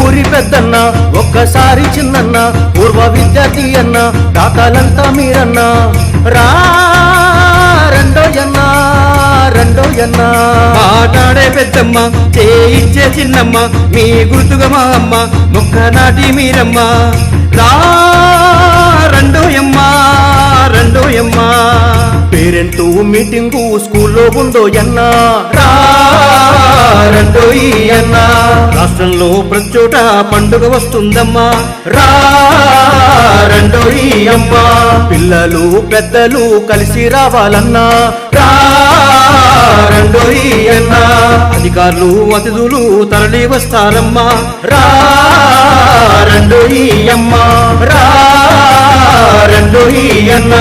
ఊరి పెద్దన్న ఒక్కసారి చిన్నన్న పూర్వ విద్యార్థి అన్న దాతలంతా మీరన్న రా రెండోయన్న రెండోయన్న మాట్లాడే పెద్దమ్మ చేయించే చిన్నమ్మ మీ గుర్తుగా మా అమ్మ మొక్క నాటి మీరమ్మ రా రెండోయమ్మ రెండోయమ్మ పేరెంటు మీటింగు స్కూల్లో ఉందోయన్న రా రెండోయన్న రాష్ట్రంలో ప్రతి చోట పండుగ వస్తుందమ్మా రా రెండోయమ్మ పిల్లలు పెద్దలు కలిసి రావాలన్నా రా రెండోయన్న అధికారులు అతిథులు తరలి వస్తారమ్మా రా రెండోయమ్మ రా రెండోయన్న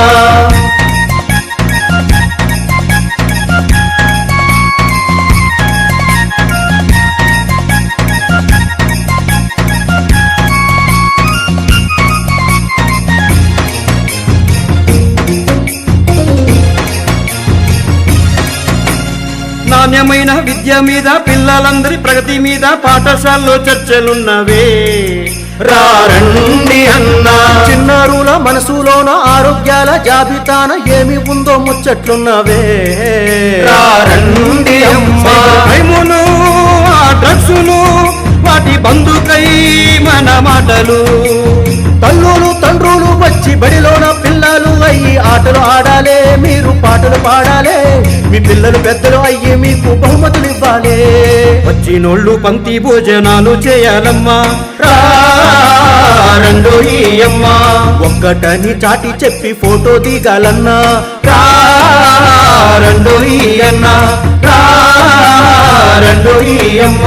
నాణ్యమైన విద్య మీద పిల్లలందరి ప్రగతి మీద పాఠశాలలో చర్చలున్నవే రండి అన్నా చిన్నారుల మనసులోన ఆరోగ్యాల జాబితాన ఏమి ఉందో ముచ్చట్లున్నవే రండి అమ్మా భయమును ఆ డ్రగ్సును వాటి బంధుకై మన మాటలు తల్లులు తండ్రులు వచ్చి బడిలోన పిల్లలు అయ్యి ఆటలు ఆడాలే మీరు పాటలు పాడాలే మీ పిల్లలు పెద్దలు అయ్యి మీకు బహుమతులు ఇవ్వాలే వచ్చినోళ్ళు పంక్తి భోజనాలు చేయాలమ్మా రెండోయమ్మ ఒక్కటని చాటి చెప్పి ఫోటో దిగాలన్నా రెండోయన్న రెండోయమ్మ